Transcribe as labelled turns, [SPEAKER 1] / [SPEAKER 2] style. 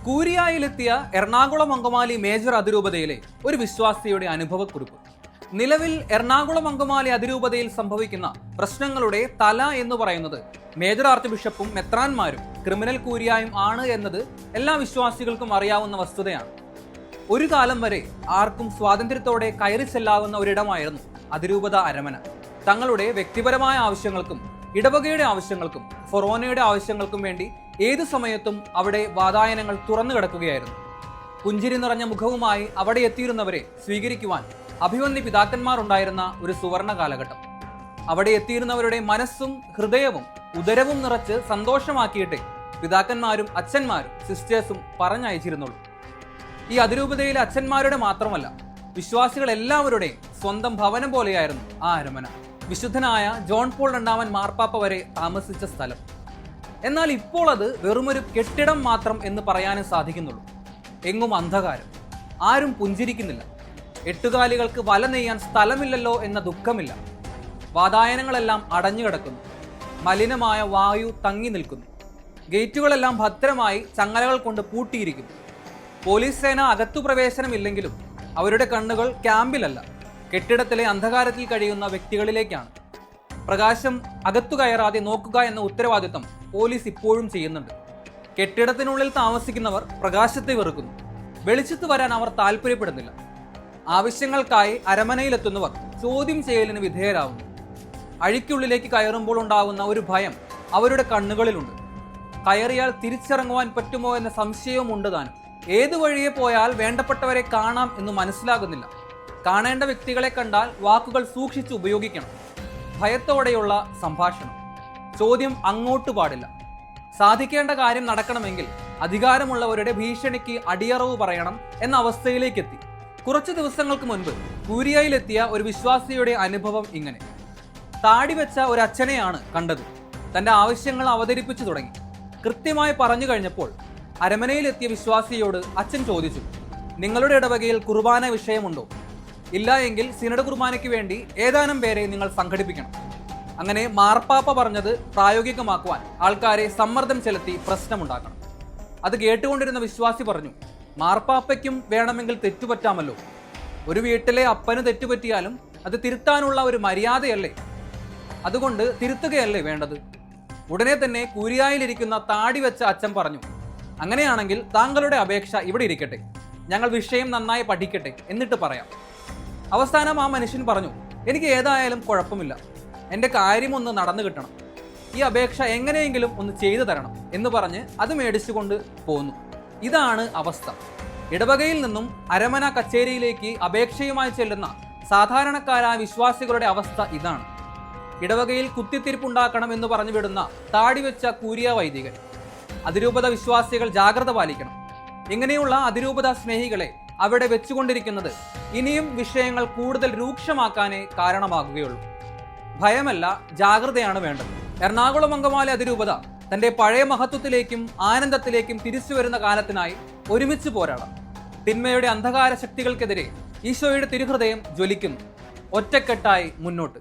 [SPEAKER 1] കൂരിയായിലെത്തിയ Ernakulam Angamaly major അതിരൂപതയിലെ ഒരു വിശ്വാസിയുടെ അനുഭവക്കുറിപ്പ്. നിലവിൽ എറണാകുളം അങ്കമാലി അതിരൂപതയിൽ സംഭവിക്കുന്ന പ്രശ്നങ്ങളുടെ തല എന്ന് പറയുന്നത് മേജർ ആർച്ച് ബിഷപ്പും മെത്രാന്മാരും ക്രിമിനൽ കൂരിയായും ആണ് എന്നത് എല്ലാ വിശ്വാസികൾക്കും അറിയാവുന്ന വസ്തുതയാണ്. ഒരു കാലം വരെ ആർക്കും സ്വാതന്ത്ര്യത്തോടെ കയറി ചെല്ലാവുന്ന ഒരിടമായിരുന്നു അതിരൂപത അരമന. തങ്ങളുടെ വ്യക്തിപരമായ ആവശ്യങ്ങൾക്കും ഇടവകയുടെ ആവശ്യങ്ങൾക്കും ഫൊറോനയുടെ ആവശ്യങ്ങൾക്കും വേണ്ടി ഏതു സമയത്തും അവിടെ വാതായനങ്ങൾ തുറന്നു കിടക്കുകയായിരുന്നു. പുഞ്ചിരി നിറഞ്ഞ മുഖവുമായി അവിടെ എത്തിയിരുന്നവരെ സ്വീകരിക്കുവാൻ അഭിവന്യ പിതാക്കന്മാർ ഉണ്ടായിരുന്ന ഒരു സുവർണ കാലഘട്ടം. അവിടെ എത്തിയിരുന്നവരുടെ മനസ്സും ഹൃദയവും ഉദരവും നിറച്ച് സന്തോഷമാക്കിയിട്ടേ പിതാക്കന്മാരും അച്ഛന്മാരും സിസ്റ്റേഴ്സും പറഞ്ഞയച്ചിരുന്നുള്ളൂ. ഈ അതിരൂപതയിലെ അച്ഛന്മാരുടെ മാത്രമല്ല, വിശ്വാസികൾ എല്ലാവരുടെയും സ്വന്തം ഭവനം പോലെയായിരുന്നു ആ അരമന. വിശുദ്ധനായ ജോൺ പോൾ രണ്ടാമൻ മാർപ്പാപ്പ വരെ താമസിച്ച സ്ഥലം. എന്നാൽ ഇപ്പോൾ അത് വെറുമൊരു കെട്ടിടം മാത്രം എന്ന് പറയാനും സാധിക്കുന്നുള്ളൂ. എങ്ങും അന്ധകാരം, ആരും പുഞ്ചിരിക്കുന്നില്ല. എട്ടുകാലികൾക്ക് വല നെയ്യാൻ സ്ഥലമില്ലല്ലോ എന്ന ദുഃഖമില്ല. വാതായനങ്ങളെല്ലാം അടഞ്ഞുകിടക്കുന്നു. മലിനമായ വായു തങ്ങി നിൽക്കുന്നു. ഗേറ്റുകളെല്ലാം ഭദ്രമായി ചങ്ങലകൾ കൊണ്ട് പൂട്ടിയിരിക്കുന്നു. പോലീസ് സേന അകത്തു പ്രവേശനമില്ലെങ്കിലും അവരുടെ കണ്ണുകൾ ക്യാമ്പിലല്ല, കെട്ടിടത്തിലെ അന്ധകാരത്തിൽ കഴിയുന്ന വ്യക്തികളിലേക്കാണ്. പ്രകാശം അകത്തു കയറാതെ നോക്കുക എന്ന ഉത്തരവാദിത്തം പോലീസ് ഇപ്പോഴും ചെയ്യുന്നുണ്ട്. കെട്ടിടത്തിനുള്ളിൽ താമസിക്കുന്നവർ പ്രകാശത്തെ വെറുക്കുന്നു. വെളിച്ചത്ത് വരാൻ അവർ താല്പര്യപ്പെടുന്നില്ല. ആവശ്യങ്ങൾക്കായി അരമനയിലെത്തുന്നവർ ചോദ്യം ചെയ്യലിന് വിധേയരാകുന്നു. അഴിക്കുള്ളിലേക്ക് കയറുമ്പോൾ ഉണ്ടാകുന്ന ഒരു ഭയം അവരുടെ കണ്ണുകളിലുണ്ട്. കയറിയാൽ തിരിച്ചിറങ്ങുവാൻ പറ്റുമോ എന്ന സംശയവും ഉണ്ട് താനും. ഏതു വഴിയെ പോയാൽ വേണ്ടപ്പെട്ടവരെ കാണാം എന്ന് മനസ്സിലാകുന്നില്ല. കാണേണ്ട വ്യക്തികളെ കണ്ടാൽ വാക്കുകൾ സൂക്ഷിച്ച് ഉപയോഗിക്കണം. ഭയത്തോടെയുള്ള സംഭാഷണം. ചോദ്യം അങ്ങോട്ട് പാടില്ല. സാധിക്കേണ്ട കാര്യം നടക്കണമെങ്കിൽ അധികാരമുള്ളവരുടെ ഭീഷണിക്ക് അടിയറവ് പറയണം എന്ന അവസ്ഥയിലേക്കെത്തി. കുറച്ചു ദിവസങ്ങൾക്ക് മുൻപ് കൂരിയായിലെത്തിയ ഒരു വിശ്വാസിയുടെ അനുഭവം ഇങ്ങനെ. താടി വെച്ച ഒരു അച്ഛനെയാണ് കണ്ടത്. തന്റെ ആവശ്യങ്ങൾ അവതരിപ്പിച്ചു തുടങ്ങി. കൃത്യമായി പറഞ്ഞു കഴിഞ്ഞപ്പോൾ അരമനയിലെത്തിയ വിശ്വാസിയോട് അച്ഛൻ ചോദിച്ചു, നിങ്ങളുടെ ഇടവകയിൽ കുർബാന വിഷയമുണ്ടോ? ഇല്ല എങ്കിൽ സിനഡ് കുർബാനയ്ക്ക് വേണ്ടി ഏതാനും പേരെ നിങ്ങൾ സംഘടിപ്പിക്കണം. അങ്ങനെ മാർപ്പാപ്പ പറഞ്ഞത് പ്രായോഗികമാക്കുവാൻ ആൾക്കാരെ സമ്മർദ്ദം ചെലുത്തി പ്രശ്നമുണ്ടാക്കണം. അത് കേട്ടുകൊണ്ടിരുന്ന വിശ്വാസി പറഞ്ഞു, മാർപ്പാപ്പയ്ക്കും വേണമെങ്കിൽ തെറ്റുപറ്റാമല്ലോ. ഒരു വീട്ടിലെ അപ്പന് തെറ്റുപറ്റിയാലും അത് തിരുത്താനുള്ള ഒരു മര്യാദയല്ലേ? അതുകൊണ്ട് തിരുത്തുകയല്ലേ വേണ്ടത്? ഉടനെ തന്നെ കൂരിയായിലിരിക്കുന്ന താടി വെച്ച അച്ഛൻ പറഞ്ഞു, അങ്ങനെയാണെങ്കിൽ താങ്കളുടെ അപേക്ഷ ഇവിടെ ഇരിക്കട്ടെ, ഞങ്ങൾ വിഷയം നന്നായി പഠിക്കട്ടെ, എന്നിട്ട് പറയാം. അവസാനം ആ മനുഷ്യൻ പറഞ്ഞു, എനിക്ക് ഏതായാലും കുഴപ്പമില്ല, എൻ്റെ കാര്യമൊന്ന് നടന്നു കിട്ടണം, ഈ അപേക്ഷ എങ്ങനെയെങ്കിലും ഒന്ന് ചെയ്തു തരണം എന്ന് പറഞ്ഞ് അത് മേടിച്ചുകൊണ്ട് പോന്നു. ഇതാണ് അവസ്ഥ. ഇടവകയിൽ നിന്നും അരമന കച്ചേരിയിലേക്ക് അപേക്ഷയുമായി ചെല്ലുന്ന സാധാരണക്കാരായ വിശ്വാസികളുടെ അവസ്ഥ ഇതാണ്. ഇടവകയിൽ കുത്തിത്തിരിപ്പുണ്ടാക്കണം എന്ന് പറഞ്ഞു വിടുന്ന താടിവെച്ച കൂരിയ വൈദികൻ. അതിരൂപത വിശ്വാസികൾ ജാഗ്രത പാലിക്കണം. ഇങ്ങനെയുള്ള അതിരൂപത സ്നേഹികളെ അവിടെ വെച്ചുകൊണ്ടിരിക്കുന്നത് ഇനിയും വിഷയങ്ങൾ കൂടുതൽ രൂക്ഷമാക്കാനേ കാരണമാകുകയുള്ളൂ. ഭയമല്ല, ജാഗ്രതയാണ് വേണ്ടത്. എറണാകുളം അങ്കമാലി അതിരൂപത തന്റെ പഴയ മഹത്വത്തിലേക്കും ആനന്ദത്തിലേക്കും തിരിച്ചു വരുന്ന കാലത്തിനായി ഒരുമിച്ച് പോരാടാം. തിന്മയുടെ അന്ധകാര ശക്തികൾക്കെതിരെ ഈശോയുടെ തിരുഹൃദയം ജ്വലിക്കുന്നു. ഒറ്റക്കെട്ടായി മുന്നോട്ട്.